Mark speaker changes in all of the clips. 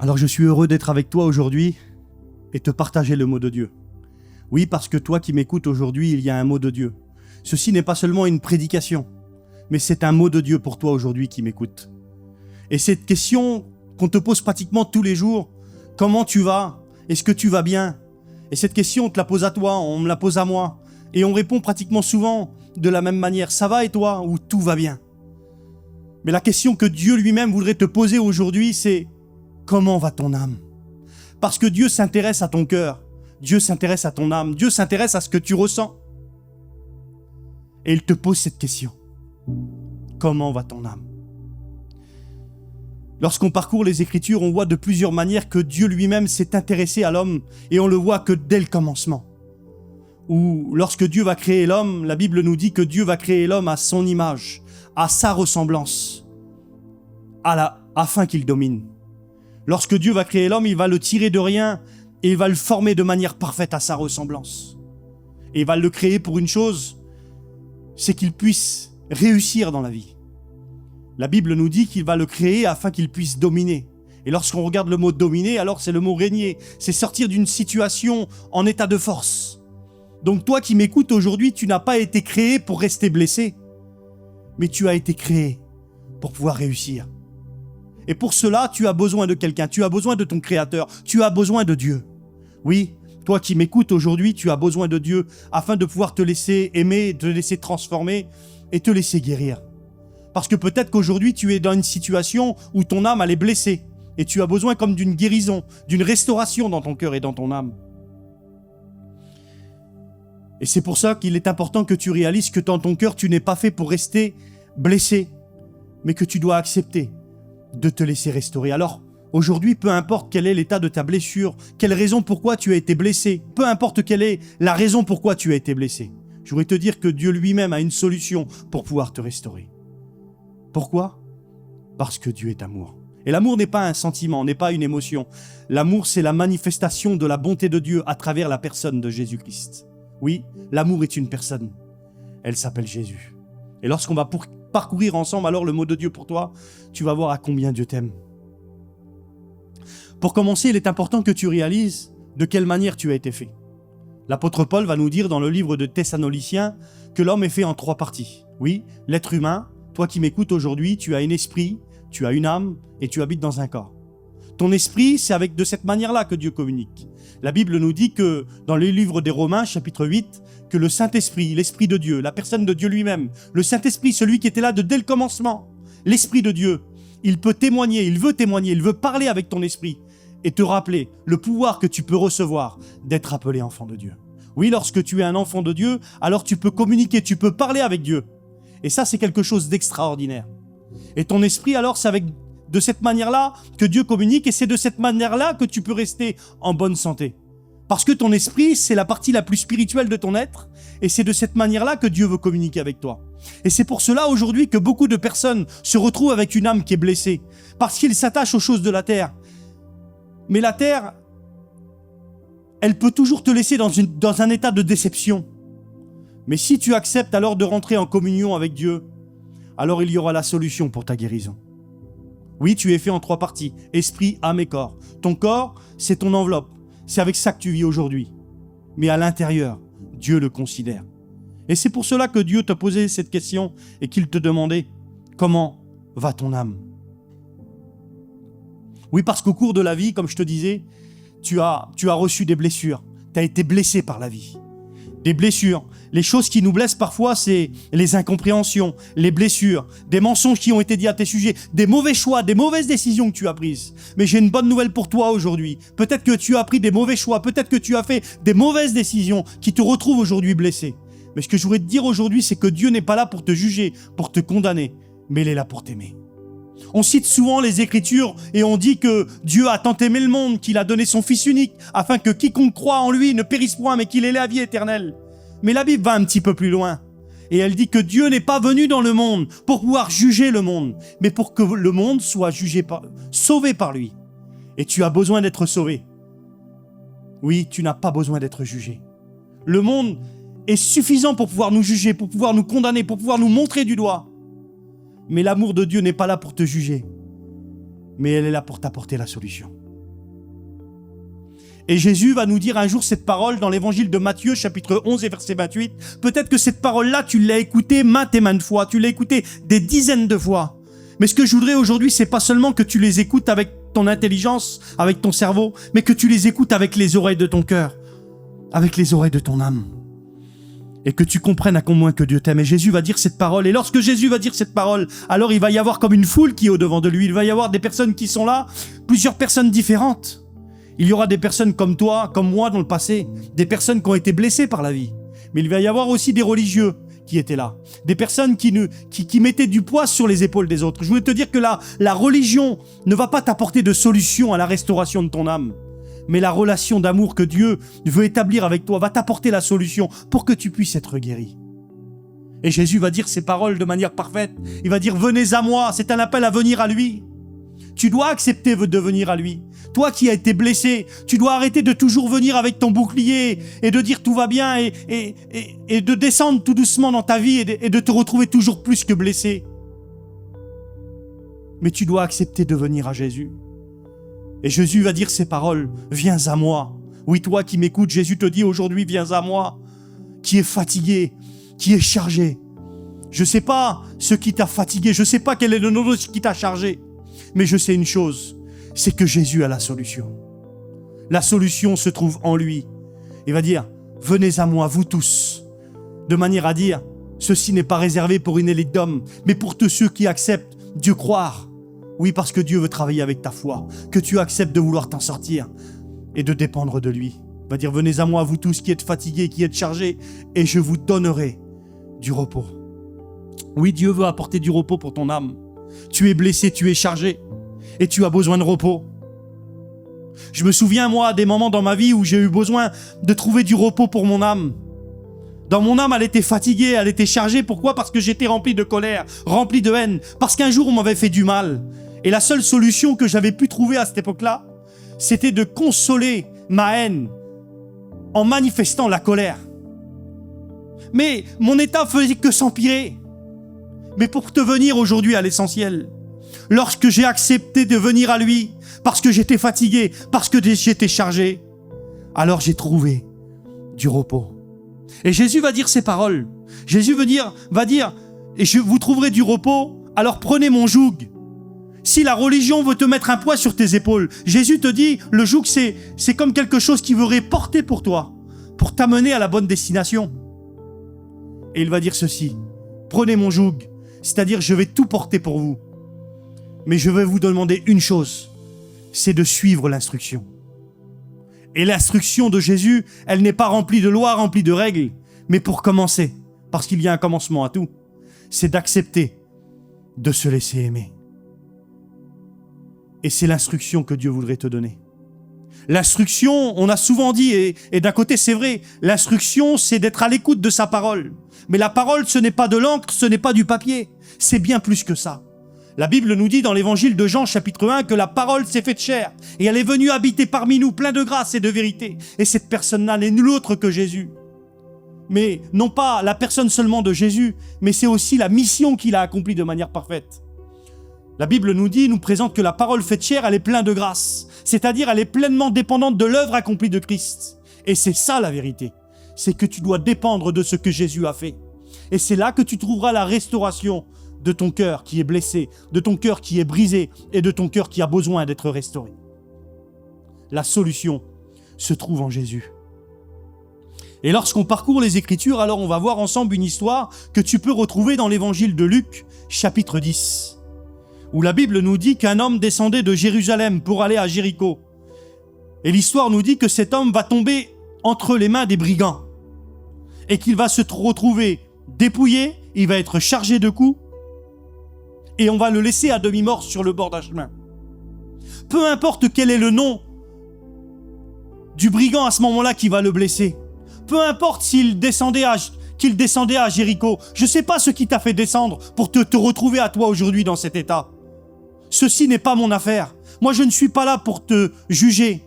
Speaker 1: Alors je suis heureux d'être avec toi aujourd'hui et te partager le mot de Dieu. Oui, parce que toi qui m'écoutes aujourd'hui, il y a un mot de Dieu. Ceci n'est pas seulement une prédication, mais c'est un mot de Dieu pour toi aujourd'hui qui m'écoute. Et cette question qu'on te pose pratiquement tous les jours, comment tu vas? Est-ce que tu vas bien? Et cette question, on te la pose à toi, on me la pose à moi. Et on répond pratiquement souvent de la même manière, ça va et toi? Ou tout va bien? Mais la question que Dieu lui-même voudrait te poser aujourd'hui, c'est comment va ton âme? Parce que Dieu s'intéresse à ton cœur, Dieu s'intéresse à ton âme, Dieu s'intéresse à ce que tu ressens. Et il te pose cette question. Comment va ton âme? Lorsqu'on parcourt les Écritures, on voit de plusieurs manières que Dieu lui-même s'est intéressé à l'homme, et on le voit que dès le commencement. Ou lorsque Dieu va créer l'homme, la Bible nous dit que Dieu va créer l'homme à son image, à sa ressemblance, afin qu'il domine. Lorsque Dieu va créer l'homme, il va le tirer de rien et il va le former de manière parfaite à sa ressemblance. Et il va le créer pour une chose, c'est qu'il puisse réussir dans la vie. La Bible nous dit qu'il va le créer afin qu'il puisse dominer. Et lorsqu'on regarde le mot dominer, alors c'est le mot régner. C'est sortir d'une situation en état de force. Donc toi qui m'écoutes aujourd'hui, tu n'as pas été créé pour rester blessé, mais tu as été créé pour pouvoir réussir. Et pour cela, tu as besoin de quelqu'un, tu as besoin de ton Créateur, tu as besoin de Dieu. Oui, toi qui m'écoutes aujourd'hui, tu as besoin de Dieu afin de pouvoir te laisser aimer, te laisser transformer et te laisser guérir. Parce que peut-être qu'aujourd'hui, tu es dans une situation où ton âme, elle est blessée et tu as besoin comme d'une guérison, d'une restauration dans ton cœur et dans ton âme. Et c'est pour ça qu'il est important que tu réalises que dans ton cœur, tu n'es pas fait pour rester blessé, mais que tu dois accepter de te laisser restaurer. Alors, aujourd'hui, peu importe quel est l'état de ta blessure, quelle raison pourquoi tu as été blessé, peu importe quelle est la raison pourquoi tu as été blessé, je voudrais te dire que Dieu lui-même a une solution pour pouvoir te restaurer. Pourquoi? Parce que Dieu est amour. Et l'amour n'est pas un sentiment, n'est pas une émotion. L'amour, c'est la manifestation de la bonté de Dieu à travers la personne de Jésus-Christ. Oui, l'amour est une personne. Elle s'appelle Jésus. Et lorsqu'on va parcourir ensemble alors le mot de Dieu pour toi, tu vas voir à combien Dieu t'aime. Pour commencer, il est important que tu réalises de quelle manière tu as été fait. L'apôtre Paul va nous dire dans le livre de Thessaloniciens que l'homme est fait en 3 parties. Oui, l'être humain, toi qui m'écoutes aujourd'hui, tu as un esprit, tu as une âme et tu habites dans un corps. Ton esprit, c'est de cette manière-là que Dieu communique. La Bible nous dit que dans le livre des Romains, chapitre 8, que le Saint-Esprit, l'Esprit de Dieu, la personne de Dieu lui-même, le Saint-Esprit, celui qui était là dès le commencement, l'Esprit de Dieu, il peut témoigner, il veut parler avec ton esprit et te rappeler le pouvoir que tu peux recevoir d'être appelé enfant de Dieu. Oui, lorsque tu es un enfant de Dieu, alors tu peux communiquer, tu peux parler avec Dieu. Et ça, c'est quelque chose d'extraordinaire. Et ton esprit, alors, c'est de cette manière-là que Dieu communique et c'est de cette manière-là que tu peux rester en bonne santé. Parce que ton esprit, c'est la partie la plus spirituelle de ton être et c'est de cette manière-là que Dieu veut communiquer avec toi. Et c'est pour cela aujourd'hui que beaucoup de personnes se retrouvent avec une âme qui est blessée parce qu'ils s'attachent aux choses de la terre. Mais la terre, elle peut toujours te laisser dans un état de déception. Mais si tu acceptes alors de rentrer en communion avec Dieu, alors il y aura la solution pour ta guérison. Oui, tu es fait en 3 parties, esprit, âme et corps. Ton corps, c'est ton enveloppe. C'est avec ça que tu vis aujourd'hui. Mais à l'intérieur, Dieu le considère. Et c'est pour cela que Dieu t'a posé cette question et qu'il te demandait « Comment va ton âme ?» Oui, parce qu'au cours de la vie, comme je te disais, tu as reçu des blessures. Tu as été blessé par la vie. Des blessures. Les choses qui nous blessent parfois, c'est les incompréhensions, les blessures, des mensonges qui ont été dits à tes sujets, des mauvais choix, des mauvaises décisions que tu as prises. Mais j'ai une bonne nouvelle pour toi aujourd'hui. Peut-être que tu as pris des mauvais choix, peut-être que tu as fait des mauvaises décisions qui te retrouvent aujourd'hui blessé. Mais ce que je voudrais te dire aujourd'hui, c'est que Dieu n'est pas là pour te juger, pour te condamner, mais il est là pour t'aimer. On cite souvent les Écritures et on dit que Dieu a tant aimé le monde qu'il a donné son Fils unique afin que quiconque croit en lui ne périsse point mais qu'il ait la vie éternelle. Mais la Bible va un petit peu plus loin et elle dit que Dieu n'est pas venu dans le monde pour pouvoir juger le monde, mais pour que le monde soit sauvé par lui. Et tu as besoin d'être sauvé. Oui, tu n'as pas besoin d'être jugé. Le monde est suffisant pour pouvoir nous juger, pour pouvoir nous condamner, pour pouvoir nous montrer du doigt. Mais l'amour de Dieu n'est pas là pour te juger, mais elle est là pour t'apporter la solution. Et Jésus va nous dire un jour cette parole dans l'évangile de Matthieu, chapitre 11 et verset 28. Peut-être que cette parole-là, tu l'as écoutée maintes et maintes fois, tu l'as écoutée des dizaines de fois. Mais ce que je voudrais aujourd'hui, c'est pas seulement que tu les écoutes avec ton intelligence, avec ton cerveau, mais que tu les écoutes avec les oreilles de ton cœur, avec les oreilles de ton âme. Et que tu comprennes à combien que Dieu t'aime. Et Jésus va dire cette parole. Et lorsque Jésus va dire cette parole, alors il va y avoir comme une foule qui est au-devant de lui. Il va y avoir des personnes qui sont là, plusieurs personnes différentes. Il y aura des personnes comme toi, comme moi dans le passé, des personnes qui ont été blessées par la vie. Mais il va y avoir aussi des religieux qui étaient là. Des personnes qui mettaient du poids sur les épaules des autres. Je voulais te dire que la religion ne va pas t'apporter de solution à la restauration de ton âme. Mais la relation d'amour que Dieu veut établir avec toi va t'apporter la solution pour que tu puisses être guéri. Et Jésus va dire ces paroles de manière parfaite. Il va dire « Venez à moi », c'est un appel à venir à lui. Tu dois accepter de venir à lui. Toi qui as été blessé, tu dois arrêter de toujours venir avec ton bouclier et de dire tout va bien et de descendre tout doucement dans ta vie et de te retrouver toujours plus que blessé. Mais tu dois accepter de venir à Jésus. Et Jésus va dire ces paroles, « Viens à moi ». Oui, toi qui m'écoutes, Jésus te dit aujourd'hui, « Viens à moi », qui est fatigué, qui est chargé. Je ne sais pas ce qui t'a fatigué, je ne sais pas quel est le nom de ce qui t'a chargé, mais je sais une chose, c'est que Jésus a la solution. La solution se trouve en lui. Il va dire, « Venez à moi, vous tous », de manière à dire, ceci n'est pas réservé pour une élite d'hommes, mais pour tous ceux qui acceptent Dieu croire. Oui, parce que Dieu veut travailler avec ta foi, que tu acceptes de vouloir t'en sortir et de dépendre de lui. Il va dire, venez à moi, vous tous qui êtes fatigués, qui êtes chargés, et je vous donnerai du repos. Oui, Dieu veut apporter du repos pour ton âme. Tu es blessé, tu es chargé, et tu as besoin de repos. Je me souviens, moi, des moments dans ma vie où j'ai eu besoin de trouver du repos pour mon âme. Dans mon âme, elle était fatiguée, elle était chargée. Pourquoi ? Parce que j'étais rempli de colère, rempli de haine. Parce qu'un jour, on m'avait fait du mal. Et la seule solution que j'avais pu trouver à cette époque-là, c'était de consoler ma haine en manifestant la colère. Mais mon état faisait que s'empirer. Mais pour te venir aujourd'hui à l'essentiel, lorsque j'ai accepté de venir à lui, parce que j'étais fatigué, parce que j'étais chargé, alors j'ai trouvé du repos. Et Jésus va dire ces paroles. Jésus va dire, et vous trouverez du repos, alors prenez mon joug. Si la religion veut te mettre un poids sur tes épaules, Jésus te dit, le joug c'est comme quelque chose qui veut porter pour toi, pour t'amener à la bonne destination. Et il va dire ceci, prenez mon joug, c'est-à-dire je vais tout porter pour vous. Mais je vais vous demander une chose, c'est de suivre l'instruction. Et l'instruction de Jésus, elle n'est pas remplie de lois, remplie de règles, mais pour commencer, parce qu'il y a un commencement à tout, c'est d'accepter de se laisser aimer. Et c'est l'instruction que Dieu voudrait te donner. L'instruction, on a souvent dit, et d'un côté c'est vrai, l'instruction c'est d'être à l'écoute de sa parole. Mais la parole, ce n'est pas de l'encre, ce n'est pas du papier, c'est bien plus que ça. La Bible nous dit dans l'évangile de Jean chapitre 1 que la parole s'est faite chair et elle est venue habiter parmi nous plein de grâce et de vérité. Et cette personne-là n'est nulle autre que Jésus. Mais non pas la personne seulement de Jésus, mais c'est aussi la mission qu'il a accomplie de manière parfaite. La Bible nous présente que la parole faite chair, elle est pleine de grâce. C'est-à-dire, elle est pleinement dépendante de l'œuvre accomplie de Christ. Et c'est ça la vérité. C'est que tu dois dépendre de ce que Jésus a fait. Et c'est là que tu trouveras la restauration de ton cœur qui est blessé, de ton cœur qui est brisé et de ton cœur qui a besoin d'être restauré. La solution se trouve en Jésus. Et lorsqu'on parcourt les Écritures, alors on va voir ensemble une histoire que tu peux retrouver dans l'évangile de Luc, chapitre 10, où la Bible nous dit qu'un homme descendait de Jérusalem pour aller à Jéricho. Et l'histoire nous dit que cet homme va tomber entre les mains des brigands et qu'il va se retrouver dépouillé, il va être chargé de coups, et on va le laisser à demi-mort sur le bord d'un chemin. Peu importe quel est le nom du brigand à ce moment-là qui va le blesser, peu importe qu'il descendait à Jéricho, je ne sais pas ce qui t'a fait descendre pour te retrouver à toi aujourd'hui dans cet état. Ceci n'est pas mon affaire. Moi, je ne suis pas là pour te juger.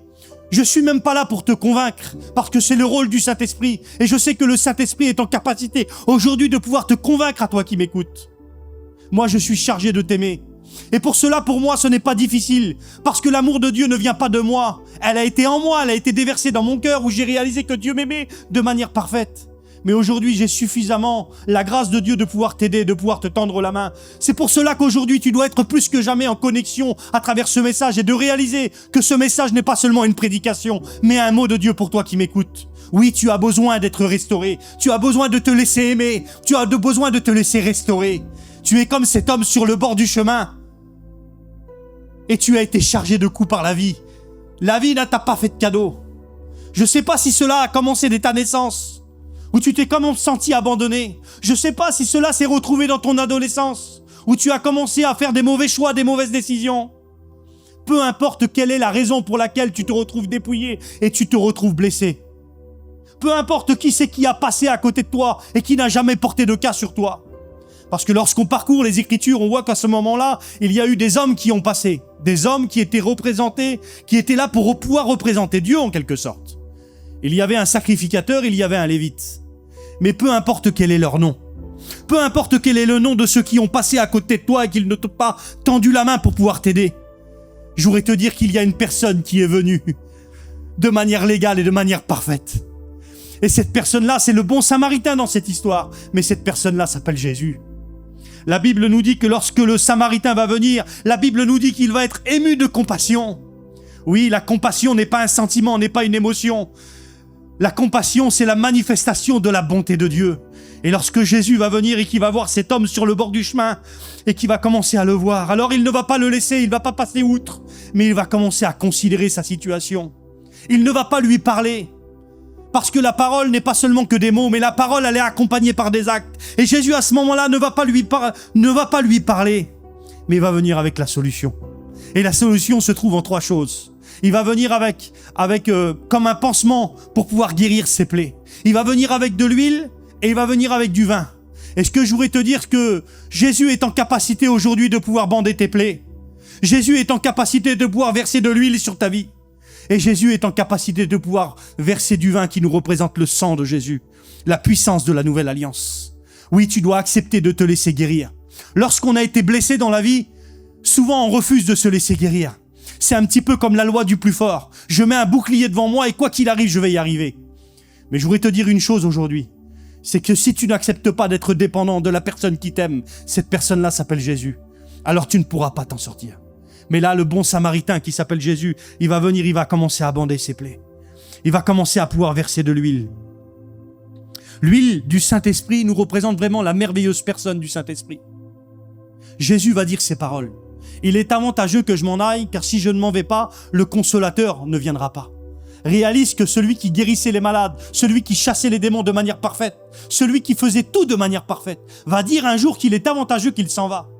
Speaker 1: Je ne suis même pas là pour te convaincre, parce que c'est le rôle du Saint-Esprit. Et je sais que le Saint-Esprit est en capacité aujourd'hui de pouvoir te convaincre à toi qui m'écoutes. Moi, je suis chargé de t'aimer. Et pour cela, pour moi, ce n'est pas difficile, parce que l'amour de Dieu ne vient pas de moi. Elle a été en moi, elle a été déversée dans mon cœur, où j'ai réalisé que Dieu m'aimait de manière parfaite. Mais aujourd'hui, j'ai suffisamment la grâce de Dieu de pouvoir t'aider, de pouvoir te tendre la main. C'est pour cela qu'aujourd'hui, tu dois être plus que jamais en connexion à travers ce message et de réaliser que ce message n'est pas seulement une prédication, mais un mot de Dieu pour toi qui m'écoutes. Oui, tu as besoin d'être restauré. Tu as besoin de te laisser aimer. Tu as besoin de te laisser restaurer. Tu es comme cet homme sur le bord du chemin. Et tu as été chargé de coups par la vie. La vie ne t'a pas fait de cadeau. Je ne sais pas si cela a commencé dès ta naissance, où tu t'es comme senti abandonné. Je ne sais pas si cela s'est retrouvé dans ton adolescence, où tu as commencé à faire des mauvais choix, des mauvaises décisions. Peu importe quelle est la raison pour laquelle tu te retrouves dépouillé et tu te retrouves blessé. Peu importe qui c'est qui a passé à côté de toi et qui n'a jamais porté de cas sur toi. Parce que lorsqu'on parcourt les Écritures, on voit qu'à ce moment-là, il y a eu des hommes qui ont passé. Des hommes qui étaient représentés, qui étaient là pour pouvoir représenter Dieu en quelque sorte. Il y avait un sacrificateur, il y avait un lévite. Mais peu importe quel est leur nom. Peu importe quel est le nom de ceux qui ont passé à côté de toi et qu'ils ne t'ont pas tendu la main pour pouvoir t'aider. Je voudrais te dire qu'il y a une personne qui est venue de manière légale et de manière parfaite. Et cette personne-là, c'est le bon samaritain dans cette histoire. Mais cette personne-là s'appelle Jésus. La Bible nous dit que lorsque le samaritain va venir, la Bible nous dit qu'il va être ému de compassion. Oui, la compassion n'est pas un sentiment, n'est pas une émotion. La compassion, c'est la manifestation de la bonté de Dieu. Et lorsque Jésus va venir et qu'il va voir cet homme sur le bord du chemin et qu'il va commencer à le voir, alors il ne va pas le laisser, il ne va pas passer outre, mais il va commencer à considérer sa situation. Il ne va pas lui parler. Parce que la parole n'est pas seulement que des mots, mais la parole, elle est accompagnée par des actes. Et Jésus, à ce moment-là, ne va pas lui parler, mais il va venir avec la solution. Et la solution se trouve en 3 choses. Il va venir avec comme un pansement pour pouvoir guérir ses plaies. Il va venir avec de l'huile et il va venir avec du vin. Est-ce que je voudrais te dire que Jésus est en capacité aujourd'hui de pouvoir bander tes plaies? Jésus est en capacité de pouvoir verser de l'huile sur ta vie. Et Jésus est en capacité de pouvoir verser du vin qui nous représente le sang de Jésus, la puissance de la nouvelle alliance. Oui, tu dois accepter de te laisser guérir. Lorsqu'on a été blessé dans la vie, souvent on refuse de se laisser guérir. C'est un petit peu comme la loi du plus fort. Je mets un bouclier devant moi et quoi qu'il arrive, je vais y arriver. Mais je voudrais te dire une chose aujourd'hui. C'est que si tu n'acceptes pas d'être dépendant de la personne qui t'aime, cette personne-là s'appelle Jésus, alors tu ne pourras pas t'en sortir. Mais là, le bon samaritain qui s'appelle Jésus, il va venir, il va commencer à bander ses plaies. Il va commencer à pouvoir verser de l'huile. L'huile du Saint-Esprit nous représente vraiment la merveilleuse personne du Saint-Esprit. Jésus va dire ces paroles. Il est avantageux que je m'en aille, car si je ne m'en vais pas, le consolateur ne viendra pas. Réalise que celui qui guérissait les malades, celui qui chassait les démons de manière parfaite, celui qui faisait tout de manière parfaite, va dire un jour qu'il est avantageux qu'il s'en va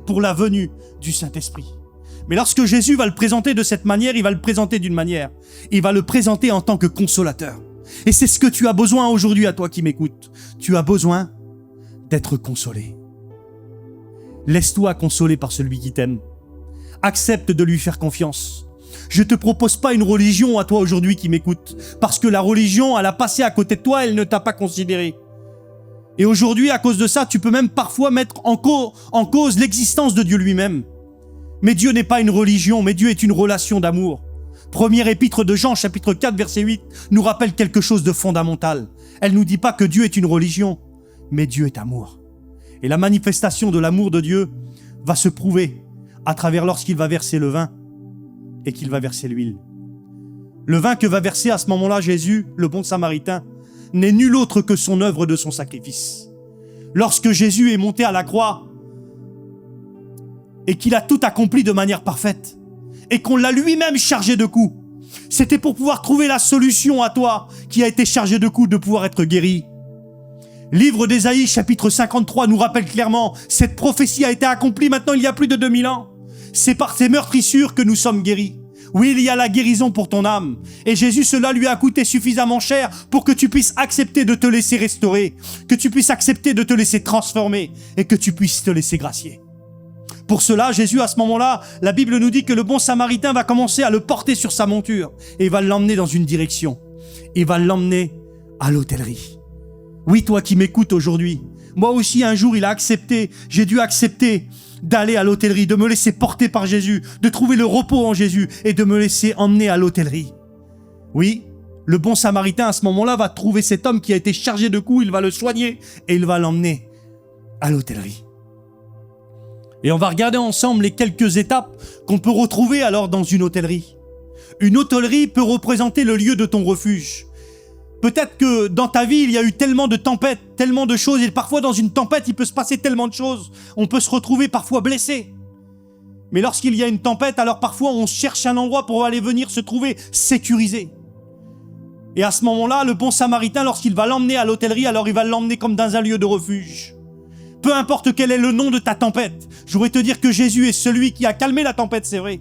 Speaker 1: pour la venue du Saint-Esprit. Mais lorsque Jésus va le présenter de cette manière, il va le présenter d'une manière. Il va le présenter en tant que consolateur. Et c'est ce que tu as besoin aujourd'hui à toi qui m'écoutes. Tu as besoin d'être consolé. Laisse-toi consoler par celui qui t'aime. Accepte de lui faire confiance. Je te propose pas une religion à toi aujourd'hui qui m'écoute, parce que la religion, elle a passé à côté de toi, elle ne t'a pas considéré. Et aujourd'hui, à cause de ça, tu peux même parfois mettre en cause l'existence de Dieu lui-même. Mais Dieu n'est pas une religion, mais Dieu est une relation d'amour. Première épître de Jean, chapitre 4, verset 8, nous rappelle quelque chose de fondamental. Elle nous dit pas que Dieu est une religion, mais Dieu est amour. Et la manifestation de l'amour de Dieu va se prouver à travers lorsqu'il va verser le vin et qu'il va verser l'huile. Le vin que va verser à ce moment-là Jésus, le bon samaritain, n'est nul autre que son œuvre de son sacrifice. Lorsque Jésus est monté à la croix et qu'il a tout accompli de manière parfaite et qu'on l'a lui-même chargé de coups, c'était pour pouvoir trouver la solution à toi qui a été chargé de coups de pouvoir être guéri. Livre d'Ésaïe, chapitre 53, nous rappelle clairement, cette prophétie a été accomplie maintenant il y a plus de 2000 ans. C'est par ces meurtrissures que nous sommes guéris. Oui, il y a la guérison pour ton âme. Et Jésus, cela lui a coûté suffisamment cher pour que tu puisses accepter de te laisser restaurer, que tu puisses accepter de te laisser transformer et que tu puisses te laisser gracier. Pour cela, Jésus, à ce moment-là, la Bible nous dit que le bon samaritain va commencer à le porter sur sa monture et il va l'emmener dans une direction. Il va l'emmener à l'hôtellerie. Oui, toi qui m'écoutes aujourd'hui, moi aussi un jour j'ai dû accepter d'aller à l'hôtellerie, de me laisser porter par Jésus, de trouver le repos en Jésus et de me laisser emmener à l'hôtellerie. Oui, le bon samaritain à ce moment-là va trouver cet homme qui a été chargé de coups, il va le soigner et il va l'emmener à l'hôtellerie. Et on va regarder ensemble les quelques étapes qu'on peut retrouver alors dans une hôtellerie. Une hôtellerie peut représenter le lieu de ton refuge. Peut-être que dans ta vie, il y a eu tellement de tempêtes, tellement de choses, et parfois dans une tempête, il peut se passer tellement de choses. On peut se retrouver parfois blessé. Mais lorsqu'il y a une tempête, alors parfois on cherche un endroit pour aller venir se trouver sécurisé. Et à ce moment-là, le bon samaritain, lorsqu'il va l'emmener à l'hôtellerie, alors il va l'emmener comme dans un lieu de refuge. Peu importe quel est le nom de ta tempête, je voudrais te dire que Jésus est celui qui a calmé la tempête, c'est vrai.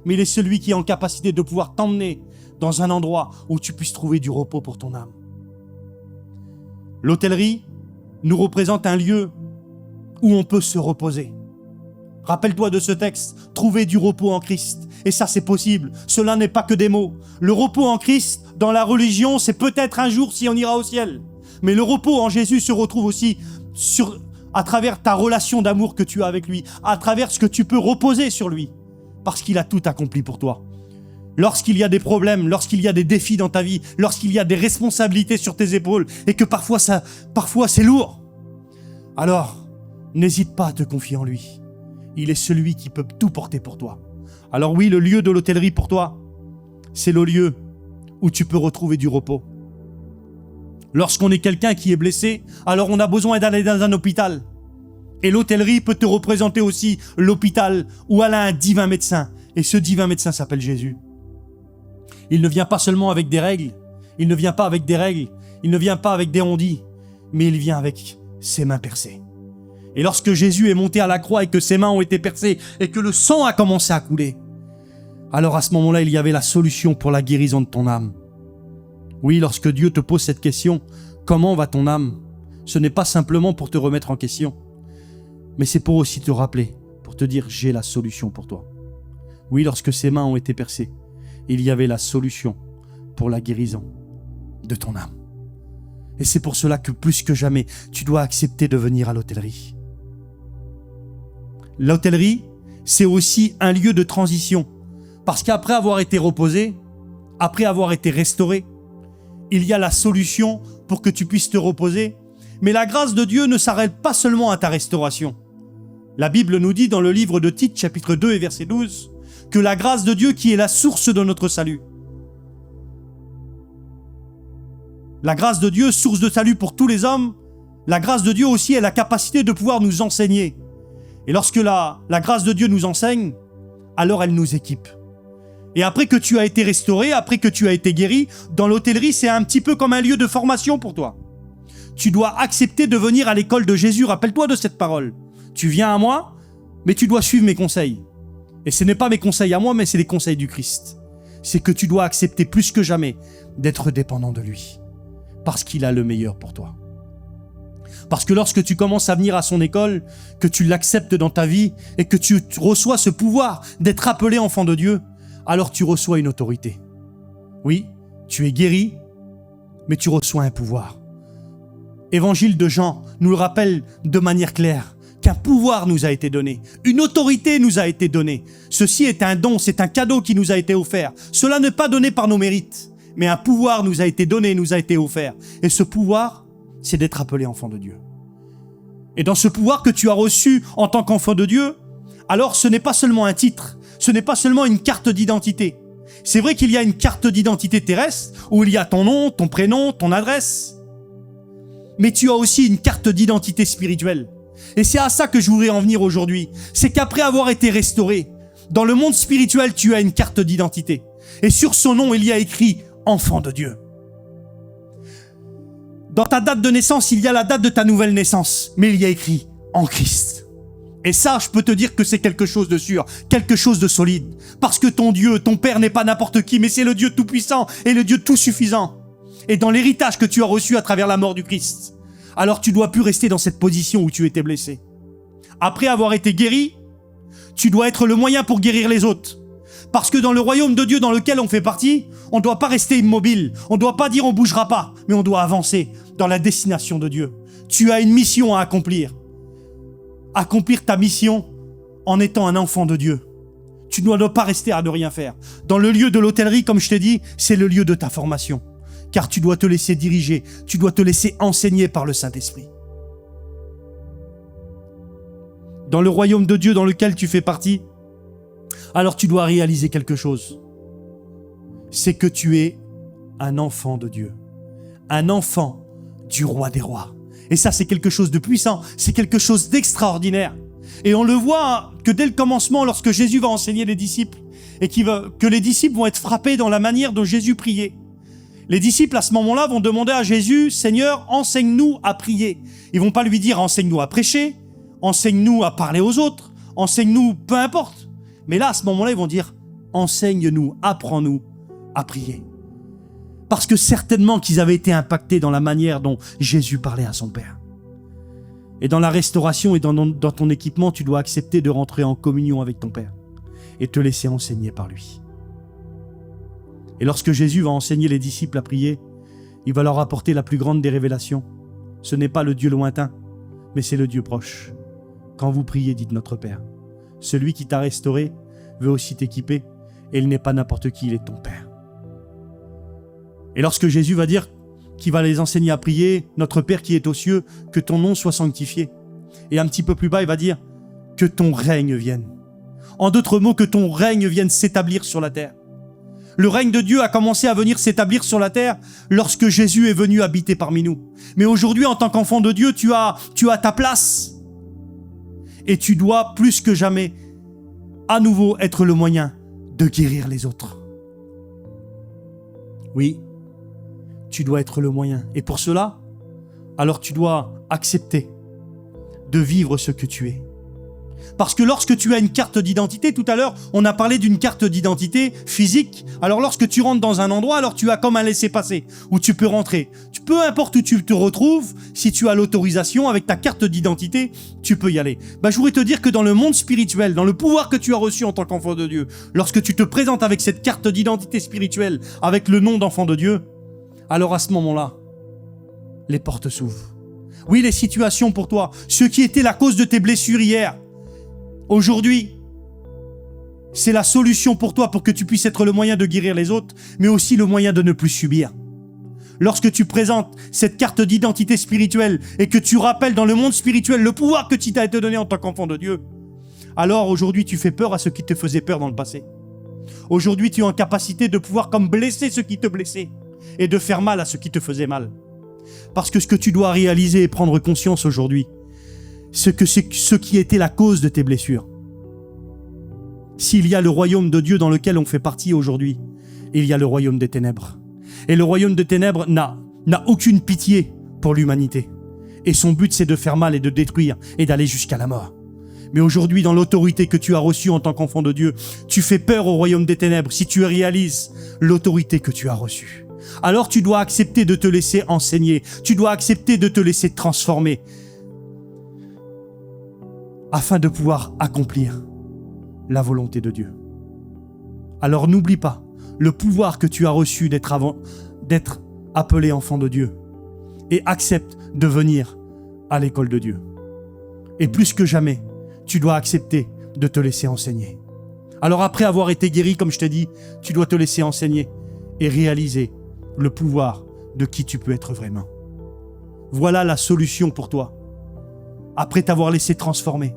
Speaker 1: Mais il est celui qui est en capacité de pouvoir t'emmener dans un endroit où tu puisses trouver du repos pour ton âme. L'hôtellerie nous représente un lieu où on peut se reposer. Rappelle-toi de ce texte, trouver du repos en Christ. Et ça, c'est possible. Cela n'est pas que des mots. Le repos en Christ, dans la religion, c'est peut-être un jour si on ira au ciel. Mais le repos en Jésus se retrouve aussi à travers ta relation d'amour que tu as avec lui, à travers ce que tu peux reposer sur lui, parce qu'il a tout accompli pour toi. Lorsqu'il y a des problèmes, lorsqu'il y a des défis dans ta vie, lorsqu'il y a des responsabilités sur tes épaules, et que parfois c'est lourd, alors n'hésite pas à te confier en lui. Il est celui qui peut tout porter pour toi. Alors oui, le lieu de l'hôtellerie pour toi, c'est le lieu où tu peux retrouver du repos. Lorsqu'on est quelqu'un qui est blessé, alors on a besoin d'aller dans un hôpital. Et l'hôtellerie peut te représenter aussi l'hôpital où elle a un divin médecin. Et ce divin médecin s'appelle Jésus. Il ne vient pas seulement avec des règles, il ne vient pas avec des on-dit, mais il vient avec ses mains percées. Et lorsque Jésus est monté à la croix et que ses mains ont été percées et que le sang a commencé à couler, alors à ce moment-là, il y avait la solution pour la guérison de ton âme. Oui, lorsque Dieu te pose cette question, comment va ton âme? Ce n'est pas simplement pour te remettre en question, mais c'est pour aussi te rappeler, pour te dire, j'ai la solution pour toi. Oui, lorsque ses mains ont été percées, il y avait la solution pour la guérison de ton âme. Et c'est pour cela que plus que jamais, tu dois accepter de venir à l'hôtellerie. L'hôtellerie, c'est aussi un lieu de transition. Parce qu'après avoir été reposé, après avoir été restauré, il y a la solution pour que tu puisses te reposer. Mais la grâce de Dieu ne s'arrête pas seulement à ta restauration. La Bible nous dit dans le livre de Tite, chapitre 2 et verset 12, que la grâce de Dieu qui est la source de notre salut. La grâce de Dieu, source de salut pour tous les hommes, la grâce de Dieu aussi a la capacité de pouvoir nous enseigner. Et lorsque la grâce de Dieu nous enseigne, alors elle nous équipe. Et après que tu as été restauré, après que tu as été guéri, dans l'hôtellerie, c'est un petit peu comme un lieu de formation pour toi. Tu dois accepter de venir à l'école de Jésus. Rappelle-toi de cette parole. Tu viens à moi, mais tu dois suivre mes conseils. Et ce n'est pas mes conseils à moi, mais c'est les conseils du Christ. C'est que tu dois accepter plus que jamais d'être dépendant de lui. Parce qu'il a le meilleur pour toi. Parce que lorsque tu commences à venir à son école, que tu l'acceptes dans ta vie et que tu reçois ce pouvoir d'être appelé enfant de Dieu, alors tu reçois une autorité. Oui, tu es guéri, mais tu reçois un pouvoir. Évangile de Jean nous le rappelle de manière claire, qu'un pouvoir nous a été donné, une autorité nous a été donnée. Ceci est un don, c'est un cadeau qui nous a été offert. Cela n'est pas donné par nos mérites, mais un pouvoir nous a été donné, nous a été offert. Et ce pouvoir, c'est d'être appelé enfant de Dieu. Et dans ce pouvoir que tu as reçu en tant qu'enfant de Dieu, alors ce n'est pas seulement un titre, ce n'est pas seulement une carte d'identité. C'est vrai qu'il y a une carte d'identité terrestre où il y a ton nom, ton prénom, ton adresse. Mais tu as aussi une carte d'identité spirituelle. Et c'est à ça que je voudrais en venir aujourd'hui. C'est qu'après avoir été restauré, dans le monde spirituel, tu as une carte d'identité. Et sur son nom, il y a écrit « Enfant de Dieu ». Dans ta date de naissance, il y a la date de ta nouvelle naissance, mais il y a écrit « En Christ ». Et ça, je peux te dire que c'est quelque chose de sûr, quelque chose de solide. Parce que ton Dieu, ton Père n'est pas n'importe qui, mais c'est le Dieu tout-puissant et le Dieu tout-suffisant. Et dans l'héritage que tu as reçu à travers la mort du Christ, alors tu ne dois plus rester dans cette position où tu étais blessé. Après avoir été guéri, tu dois être le moyen pour guérir les autres. Parce que dans le royaume de Dieu dans lequel on fait partie, on ne doit pas rester immobile. On ne doit pas dire on ne bougera pas, mais on doit avancer dans la destination de Dieu. Tu as une mission à accomplir. Accomplir ta mission en étant un enfant de Dieu. Tu ne dois pas rester à ne rien faire. Dans le lieu de l'hôtellerie, comme je t'ai dit, c'est le lieu de ta formation. Car tu dois te laisser diriger, tu dois te laisser enseigner par le Saint-Esprit. Dans le royaume de Dieu dans lequel tu fais partie, alors tu dois réaliser quelque chose. C'est que tu es un enfant de Dieu. Un enfant du roi des rois. Et ça, c'est quelque chose de puissant. C'est quelque chose d'extraordinaire. Et on le voit que dès le commencement, lorsque Jésus va enseigner les disciples, et que les disciples vont être frappés dans la manière dont Jésus priait. Les disciples, à ce moment-là, vont demander à Jésus, « Seigneur, enseigne-nous à prier. » Ils vont pas lui dire « Enseigne-nous à prêcher, enseigne-nous à parler aux autres, enseigne-nous, peu importe. » Mais là, à ce moment-là, ils vont dire « Enseigne-nous, apprends-nous à prier. » Parce que certainement qu'ils avaient été impactés dans la manière dont Jésus parlait à son Père. Et dans la restauration et dans ton équipement, tu dois accepter de rentrer en communion avec ton Père et te laisser enseigner par lui. Et lorsque Jésus va enseigner les disciples à prier, il va leur apporter la plus grande des révélations. Ce n'est pas le Dieu lointain, mais c'est le Dieu proche. Quand vous priez, dites notre Père. Celui qui t'a restauré veut aussi t'équiper, et il n'est pas n'importe qui, il est ton Père. Et lorsque Jésus va dire qu'il va les enseigner à prier, notre Père qui est aux cieux, que ton nom soit sanctifié. Et un petit peu plus bas, il va dire que ton règne vienne. En d'autres mots, que ton règne vienne s'établir sur la terre. Le règne de Dieu a commencé à venir s'établir sur la terre lorsque Jésus est venu habiter parmi nous. Mais aujourd'hui, en tant qu'enfant de Dieu, tu as ta place. Et tu dois, plus que jamais, à nouveau être le moyen de guérir les autres. Oui, tu dois être le moyen. Et pour cela, alors tu dois accepter de vivre ce que tu es. Parce que lorsque tu as une carte d'identité, tout à l'heure, on a parlé d'une carte d'identité physique. Alors lorsque tu rentres dans un endroit, alors tu as comme un laissez-passer, où tu peux rentrer. Peu importe où tu te retrouves, si tu as l'autorisation avec ta carte d'identité, tu peux y aller. Je voudrais te dire que dans le monde spirituel, dans le pouvoir que tu as reçu en tant qu'enfant de Dieu, lorsque tu te présentes avec cette carte d'identité spirituelle, avec le nom d'enfant de Dieu, alors à ce moment-là, les portes s'ouvrent. Oui, les situations pour toi, ce qui était la cause de tes blessures hier, aujourd'hui, c'est la solution pour toi pour que tu puisses être le moyen de guérir les autres, mais aussi le moyen de ne plus subir. Lorsque tu présentes cette carte d'identité spirituelle et que tu rappelles dans le monde spirituel le pouvoir que tu t'as été donné en tant qu'enfant de Dieu, alors aujourd'hui tu fais peur à ceux qui te faisaient peur dans le passé. Aujourd'hui tu es en capacité de pouvoir comme blesser ceux qui te blessaient et de faire mal à ceux qui te faisaient mal. Parce que ce que tu dois réaliser et prendre conscience aujourd'hui, c'est que c'est ce qui était la cause de tes blessures. S'il y a le royaume de Dieu dans lequel on fait partie aujourd'hui, il y a le royaume des ténèbres. Et le royaume des ténèbres n'a aucune pitié pour l'humanité. Et son but, c'est de faire mal et de détruire et d'aller jusqu'à la mort. Mais aujourd'hui, dans l'autorité que tu as reçue en tant qu'enfant de Dieu, tu fais peur au royaume des ténèbres si tu réalises l'autorité que tu as reçue. Alors tu dois accepter de te laisser enseigner, tu dois accepter de te laisser transformer afin de pouvoir accomplir la volonté de Dieu. Alors n'oublie pas le pouvoir que tu as reçu d'être appelé enfant de Dieu et accepte de venir à l'école de Dieu. Et plus que jamais, tu dois accepter de te laisser enseigner. Alors après avoir été guéri, comme je t'ai dit, tu dois te laisser enseigner et réaliser le pouvoir de qui tu peux être vraiment. Voilà la solution pour toi. Après t'avoir laissé transformer,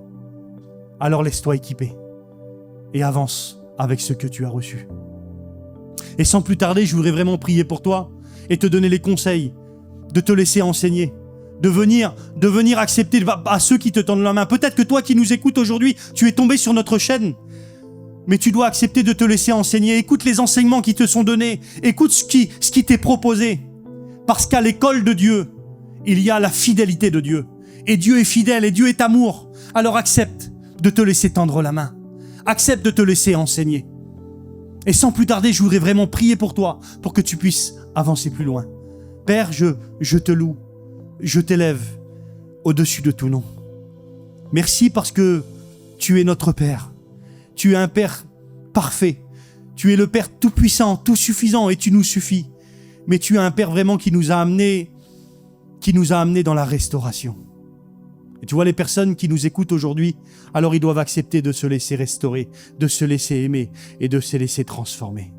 Speaker 1: alors laisse-toi équiper et avance avec ce que tu as reçu. Et sans plus tarder, je voudrais vraiment prier pour toi et te donner les conseils de te laisser enseigner, de venir accepter à ceux qui te tendent la main. Peut-être que toi qui nous écoutes aujourd'hui, tu es tombé sur notre chaîne, mais tu dois accepter de te laisser enseigner. Écoute les enseignements qui te sont donnés, écoute ce qui t'est proposé. Parce qu'à l'école de Dieu, il y a la fidélité de Dieu. Et Dieu est fidèle et Dieu est amour. Alors accepte de te laisser tendre la main. Accepte de te laisser enseigner. Et sans plus tarder, je voudrais vraiment prier pour toi, pour que tu puisses avancer plus loin. Père, je te loue, je t'élève au-dessus de tout nom. Merci parce que tu es notre Père. Tu es un Père parfait. Tu es le Père tout-puissant, tout-suffisant et tu nous suffis. Mais tu es un Père vraiment qui nous a amenés qui nous a amenés dans la restauration. Et tu vois, les personnes qui nous écoutent aujourd'hui, alors ils doivent accepter de se laisser restaurer, de se laisser aimer et de se laisser transformer.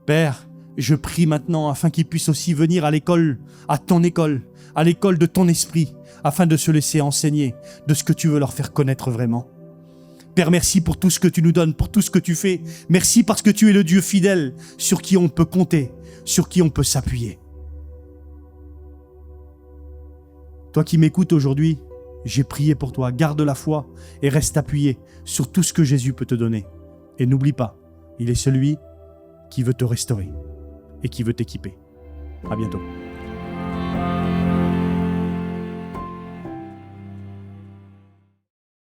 Speaker 1: Père, je prie maintenant afin qu'ils puissent aussi venir à l'école, à ton école, à l'école de ton esprit, afin de se laisser enseigner de ce que tu veux leur faire connaître vraiment. Père, merci pour tout ce que tu nous donnes, pour tout ce que tu fais. Merci parce que tu es le Dieu fidèle sur qui on peut compter, sur qui on peut s'appuyer. Toi qui m'écoutes aujourd'hui, j'ai prié pour toi. Garde la foi et reste appuyé sur tout ce que Jésus peut te donner. Et n'oublie pas, il est celui qui veut te restaurer et qui veut t'équiper. À bientôt.